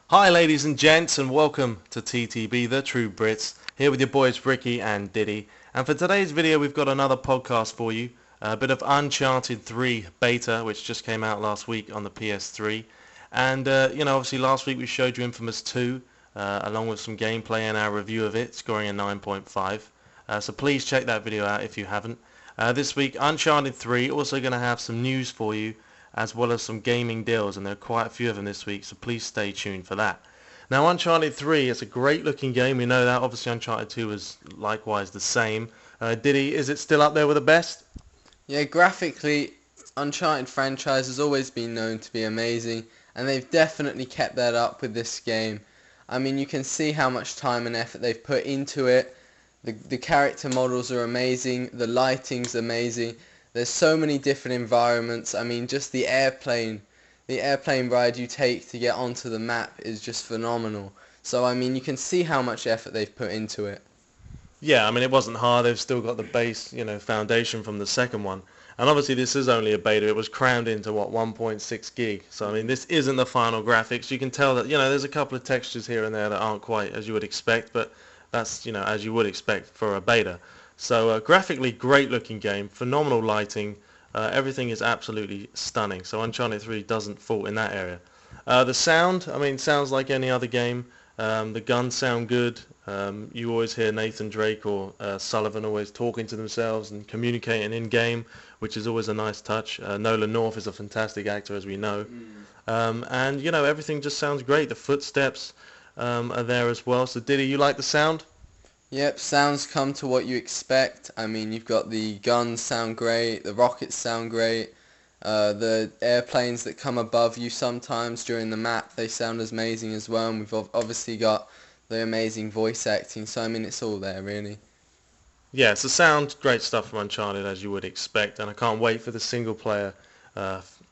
Hi ladies and gents, and welcome to TTB, the True Brits, here with your boys Ricky and Diddy. And for today's video we've got another podcast for you, a bit of Uncharted 3 beta which just came out last week on the PS3. And obviously last week we showed you Infamous 2 along with some gameplay and our review of it, scoring a 9.5. So please check that video out if you haven't. This week Uncharted 3 also going to have some news for you, as well as some gaming deals, and there are quite a few of them this week, so please stay tuned for that. Now Uncharted 3 is a great looking game, we know that. Obviously Uncharted 2 is likewise the same. Diddy, is it still up there with the best? Yeah, graphically, Uncharted franchise has always been known to be amazing, and they've definitely kept that up with this game. I mean, you can see how much time and effort they've put into it. The character models are amazing, the lighting's amazing. There's so many different environments. I mean, just the airplane ride you take to get onto the map is just phenomenal. So, I mean, you can see how much effort they've put into it. Yeah, I mean it wasn't hard, they've still got the base, foundation from the second one. And obviously this is only a beta, it was crammed into 1.6 gig. So I mean this isn't the final graphics. You can tell that, there's a couple of textures here and there that aren't quite as you would expect, but that's, as you would expect for a beta. So graphically great looking game, phenomenal lighting, everything is absolutely stunning. So Uncharted 3 doesn't fault in that area. The sound, I mean, sounds like any other game. The guns sound good. You always hear Nathan Drake or Sullivan always talking to themselves and communicating in game, which is always a nice touch. Nolan North is a fantastic actor, as we know. And everything just sounds great. The footsteps are there as well. So Diddy, you like the sound? Yep, sounds come to what you expect. I mean, you've got the guns sound great, the rockets sound great, the airplanes that come above you sometimes during the map, they sound amazing as well, and we've obviously got the amazing voice acting, so I mean, it's all there, really. Yeah, it's a sound, great stuff from Uncharted, as you would expect, and I can't wait for the single player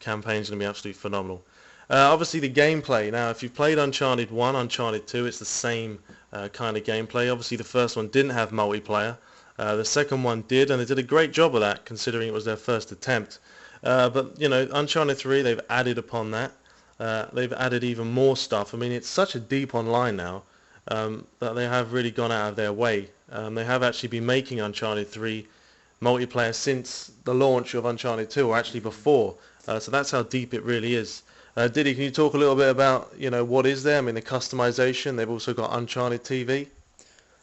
campaign. It's going to be absolutely phenomenal. Obviously the gameplay, now if you've played Uncharted 1, Uncharted 2, it's the same kind of gameplay. Obviously the first one didn't have multiplayer, the second one did, and they did a great job of that considering it was their first attempt. But Uncharted 3, they've added upon that. They've added even more stuff. I mean, it's such a deep online now that they have really gone out of their way. They have actually been making Uncharted 3 multiplayer since the launch of Uncharted 2, or actually before. So that's how deep it really is. Diddy, can you talk a little bit about, what is there? I mean, the customization. They've also got Uncharted TV.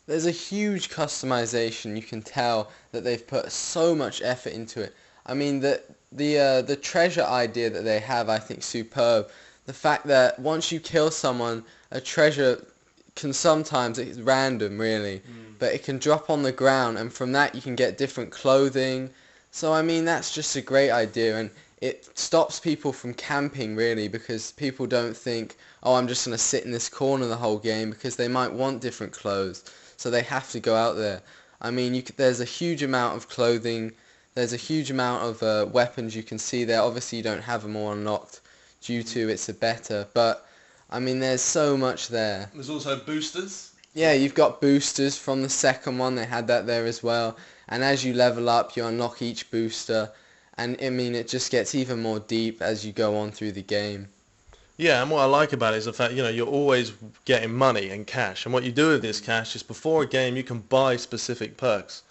There's a huge customization. You can tell that they've put so much effort into it. I mean, the treasure idea that they have, I think, superb. The fact that once you kill someone, a treasure can sometimes, it's random really, but it can drop on the ground, and from that you can get different clothing. So I mean, that's just a great idea, and it stops people from camping really, because people don't think, oh, I'm just going to sit in this corner the whole game, because they might want different clothes, so they have to go out there. I mean, there's a huge amount of clothing, there's a huge amount of weapons you can see there. Obviously you don't have them all unlocked due to it's a beta, but I mean, there's so much there. There's also boosters. Yeah, you've got boosters from the second one, they had that there as well, and as you level up you unlock each booster, and I mean, it just gets even more deep as you go on through the game. Yeah, and what I like about it is the fact, you're always getting money and cash, and what you do with this cash is before a game you can buy specific perks.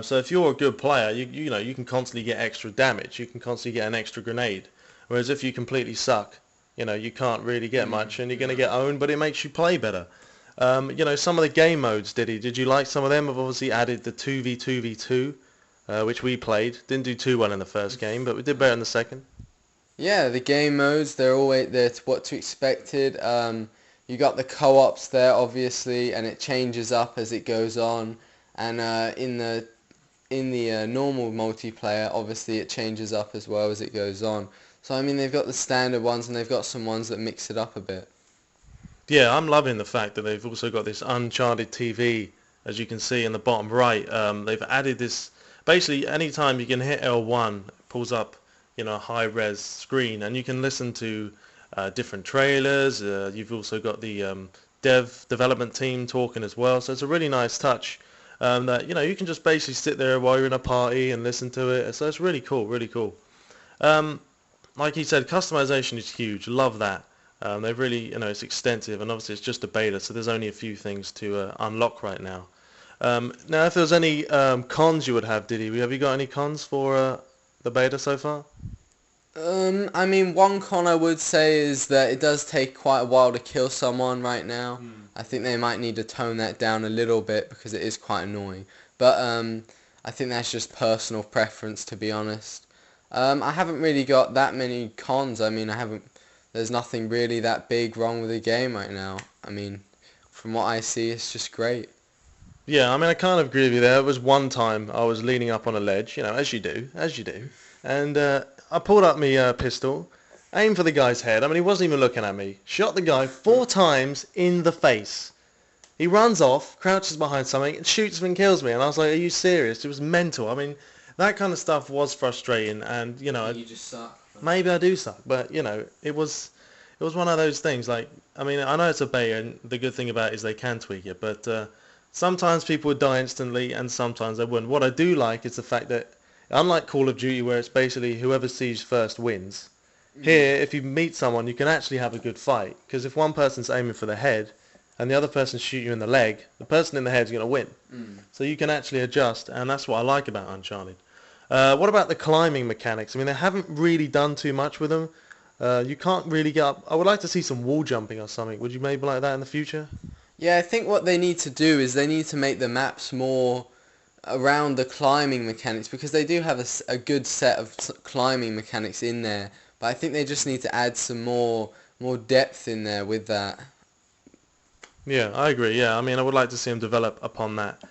So if you're a good player, you can constantly get extra damage, you can constantly get an extra grenade, whereas if you completely suck, you can't really get much, and you're going to get owned, but it makes you play better. Some of the game modes, did you like some of them? I've obviously added the 2v2v2, which we played. Didn't do too well in the first game, but we did better in the second. Yeah, the game modes, they're what to expected. You got the co-ops there, obviously, and it changes up as it goes on. And in the normal multiplayer, obviously, it changes up as well as it goes on. So, I mean, they've got the standard ones, and they've got some ones that mix it up a bit. Yeah, I'm loving the fact that they've also got this Uncharted TV, as you can see in the bottom right. They've added this, basically, anytime you can hit L1, it pulls up, a high-res screen, and you can listen to different trailers. You've also got the development team talking as well, so it's a really nice touch. That you can just basically sit there while you're in a party and listen to it. So it's really cool, really cool. Like he said, customization is huge. Love that. They've really, it's extensive, and obviously it's just a beta, so there's only a few things to unlock right now. Now, if there was any cons you would have, Diddy, have you got any cons for the beta so far? I mean, one con I would say is that it does take quite a while to kill someone right now. I think they might need to tone that down a little bit because it is quite annoying. But I think that's just personal preference, to be honest. I haven't really got that many cons. I mean, there's nothing really that big wrong with the game right now. I mean, from what I see, it's just great. Yeah, I mean, I kind of agree with you there. There was one time I was leaning up on a ledge, as you do, and I pulled up my pistol, aimed for the guy's head. I mean, he wasn't even looking at me. Shot the guy 4 times in the face. He runs off, crouches behind something, and shoots me and kills me. And I was like, are you serious? It was mental. I mean, that kind of stuff was frustrating, and, You just suck. maybe I do suck, but, it was one of those things. Like, I mean, I know it's a beta, and the good thing about it is they can tweak it, but sometimes people would die instantly, and sometimes they wouldn't. What I do like is the fact that, unlike Call of Duty, where it's basically whoever sees first wins, here, if you meet someone, you can actually have a good fight. Because if one person's aiming for the head, and the other person shoots you in the leg, the person in the head is going to win. So you can actually adjust, and that's what I like about Uncharted. What about the climbing mechanics? I mean, they haven't really done too much with them. You can't really get up. I would like to see some wall jumping or something. Would you maybe like that in the future? Yeah, I think what they need to do is they need to make the maps more around the climbing mechanics, because they do have a good set of climbing mechanics in there, but I think they just need to add some more depth in there with that. Yeah, I agree. Yeah, I mean, I would like to see them develop upon that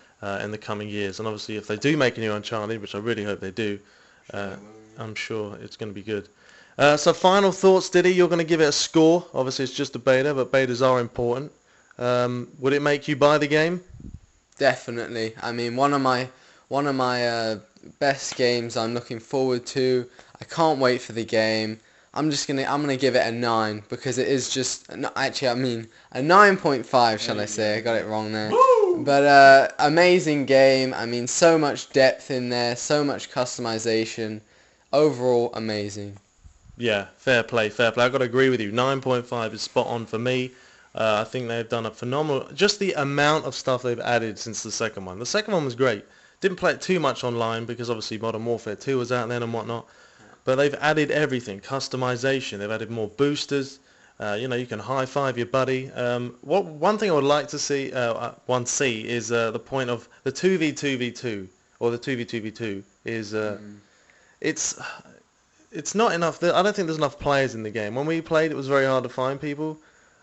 in the coming years. And obviously, if they do make a new Uncharted, which I really hope they do, I'm sure it's going to be good. So final thoughts, Diddy? You're going to give it a score. Obviously, it's just a beta, but betas are important. Would it make you buy the game? Definitely. I mean, one of my best games I'm looking forward to. I can't wait for the game. I'm gonna give it a 9 because it is just no, actually I mean a 9.5, shall I say? I got it wrong there. Woo! But amazing game. I mean, so much depth in there, so much customization. Overall, amazing. Yeah, fair play, fair play. I've got to agree with you. 9.5 is spot on for me. I think they've done a phenomenal... Just the amount of stuff they've added since the second one. The second one was great. Didn't play it too much online because obviously Modern Warfare 2 was out then and whatnot. But they've added everything. Customization. They've added more boosters. You can high-five your buddy. One thing I would like to see, is the point of the 2v2v2 or the 2v2v2 is... It's not enough. I don't think there's enough players in the game. When we played, it was very hard to find people.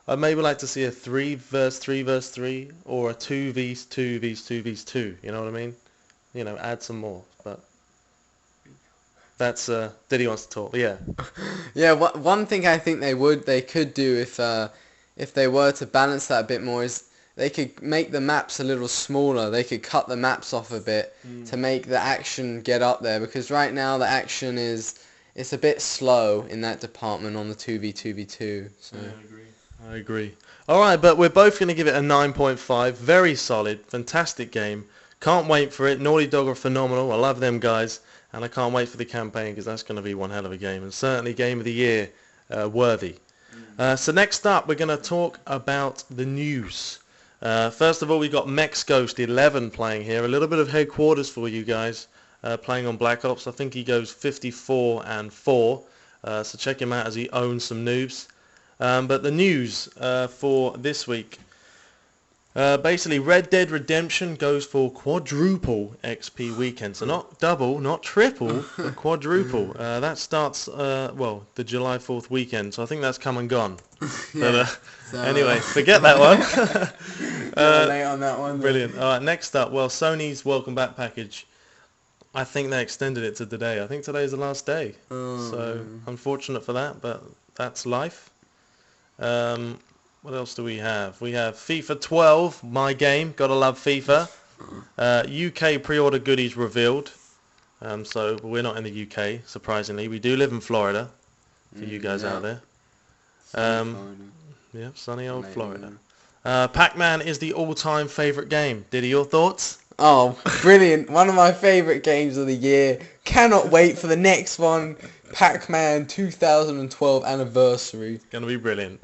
I'd maybe like to see a 3 versus 3 versus 3 or a 2v2 vs 2 vs 2. You know what I mean? Add some more. But that's Diddy wants to talk. Yeah. Yeah. One thing I think they could do if they were to balance that a bit more is they could make the maps a little smaller. They could cut the maps off a bit to make the action get up there, because right now the action it's a bit slow in that department on the 2v2v2. So. I agree. All right, but we're both going to give it a 9.5. Very solid, fantastic game. Can't wait for it. Naughty Dog are phenomenal. I love them guys, and I can't wait for the campaign because that's going to be one hell of a game, and certainly Game of the Year worthy. So next up, we're going to talk about the news. First of all, we've got Mex Ghost 11 playing here. A little bit of headquarters for you guys. Playing on Black Ops. I think he goes 54-4, so check him out as he owns some noobs. But the news for this week, basically Red Dead Redemption goes for quadruple XP weekend. So not double, not triple, but quadruple. That starts, the July 4th weekend, so I think that's come and gone. Yeah, but anyway, forget that one. Late on that one. Brilliant. All right, next up, Sony's Welcome Back package. I think they extended it to today. I think today's the last day. So unfortunate for that, but that's life. What else do we have? We have FIFA 12, my game. Gotta love FIFA. UK pre-order goodies revealed. So we're not in the UK, surprisingly. We do live in Florida, for you guys out there. Yeah, sunny old Florida. Pac-Man is the all-time favourite game. Diddy, your thoughts? Oh, brilliant. One of my favourite games of the year. Cannot wait for the next one. Pac-Man 2012 anniversary. Gonna be brilliant.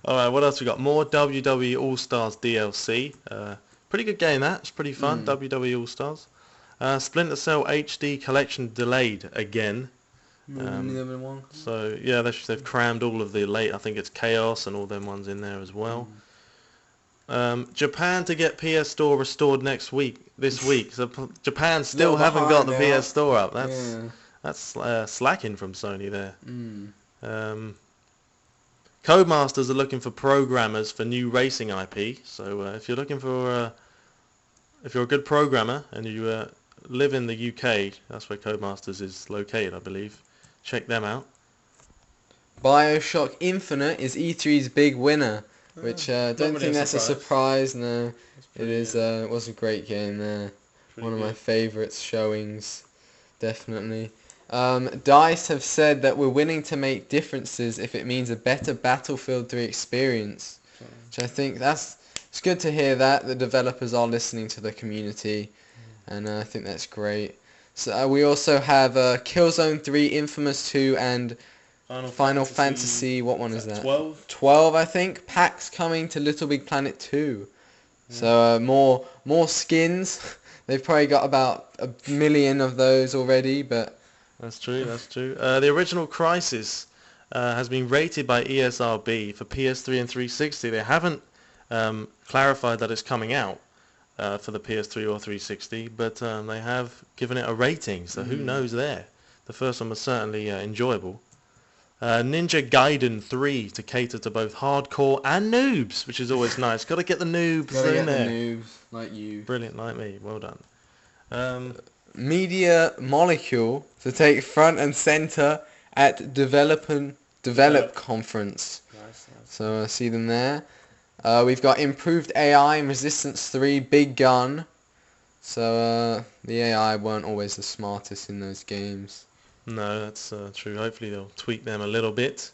Alright, what else we got? More WWE All-Stars DLC. Pretty good game that. It's pretty fun. WWE All-Stars. Splinter Cell HD Collection delayed again. So yeah, they've crammed all of the late. I think it's Chaos and all them ones in there as well. Japan to get PS Store restored this week. So Japan still haven't got the PS Store up. That's slacking from Sony there. Codemasters are looking for programmers for new racing IP. So if you're looking for, if you're a good programmer and you live in the UK, that's where Codemasters is located, I believe. Check them out. BioShock Infinite is E3's big winner, which don't think that's a surprise. No, it is. It was a great game there. One of my favourites showings, definitely. DICE have said that we're willing to make differences if it means a better Battlefield 3 experience, which I think it's good to hear that the developers are listening to the community, and I think that's great. So we also have Killzone 3, Infamous 2, and Final Fantasy. What one is that? 12. 12, I think. Packs coming to Little Big Planet 2. Yeah. So more skins. They've probably got about 1 million of those already, but. That's true. The original Crysis has been rated by ESRB for PS3 and 360. They haven't clarified that it's coming out for the PS3 or 360, but they have given it a rating, so who knows there. The first one was certainly enjoyable. Ninja Gaiden 3 to cater to both hardcore and noobs, which is always nice. Got to get the noobs in there. The noobs, like you. Brilliant, like me. Well done. Media Molecule to take front and center at Develop Conference. Nice. So see them there. We've got improved AI in Resistance 3, Big Gun. So the AI weren't always the smartest in those games. No, that's true. Hopefully they'll tweak them a little bit.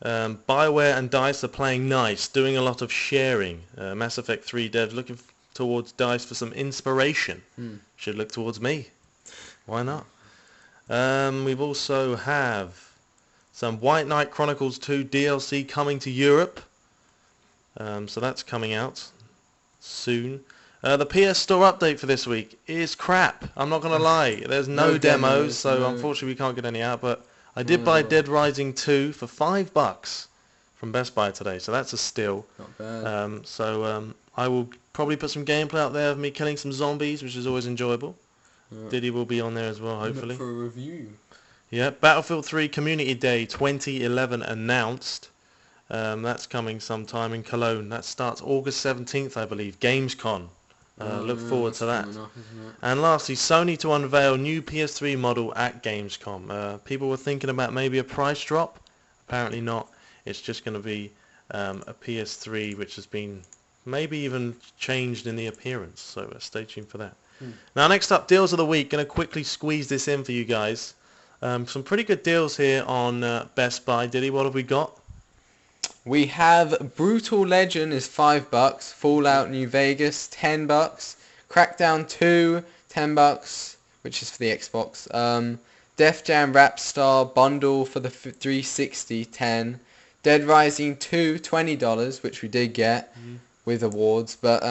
BioWare and DICE are playing nice, doing a lot of sharing. Mass Effect 3 devs looking towards DICE for some inspiration. Should look towards me. Why not? We've also have some White Knight Chronicles 2 DLC coming to Europe. So that's coming out soon. The PS Store update for this week is crap. I'm not going to lie. There's no demos, so unfortunately we can't get any out. But I did buy Dead Rising 2 for $5 from Best Buy today, so that's a steal. Not bad. I will probably put some gameplay out there of me killing some zombies, which is always enjoyable. Diddy will be on there as well, hopefully. For a review. Yeah, Battlefield 3 Community Day 2011 announced. That's coming sometime in Cologne. That starts August 17th, I believe. Gamescom. Look forward to that. And lastly, Sony to unveil new PS3 model at Gamescom. People were thinking about maybe a price drop. Apparently not. It's just going to be a PS3 which has been maybe even changed in the appearance. So stay tuned for that. Now next up, deals of the week. Going to quickly squeeze this in for you guys. Some pretty good deals here on Best Buy. Diddy, what have we got? We have Brutal Legend is $5, Fallout New Vegas $10, Crackdown 2 $10, which is for the Xbox. Def Jam Rap Star bundle for the 360 $10, Dead Rising 2 $20, which we did get with awards, but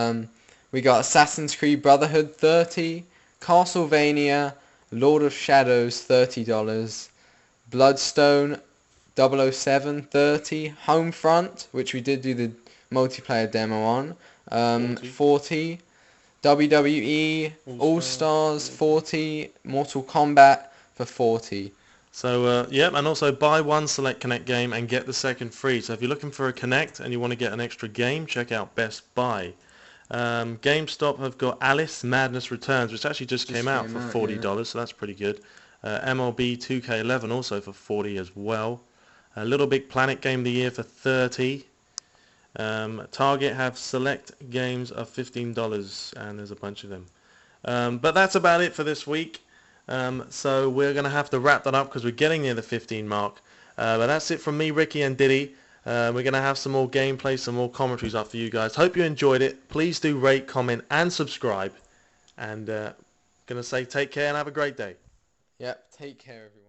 we got Assassin's Creed Brotherhood $30, Castlevania Lord of Shadows $30, Bloodstone 007 $30, Homefront, which we did do the multiplayer demo on, 40, WWE All-Stars 40, Mortal Kombat for 40. So yep, and also buy one Select Connect game and get the second free. So if you're looking for a Connect and you want to get an extra game, check out Best Buy. GameStop have got Alice Madness Returns, which actually just came out for $40, so that's pretty good. MLB 2K11 also for $40 as well. Little Big Planet Game of the Year for $30. Target have select games of $15, and there's a bunch of them. But that's about it for this week. So we're going to have to wrap that up because we're getting near the 15 mark. But that's it from me, Ricky, and Diddy. We're going to have some more gameplay, some more commentaries up for you guys. Hope you enjoyed it. Please do rate, comment, and subscribe. And going to say take care and have a great day. Yep, take care, everyone.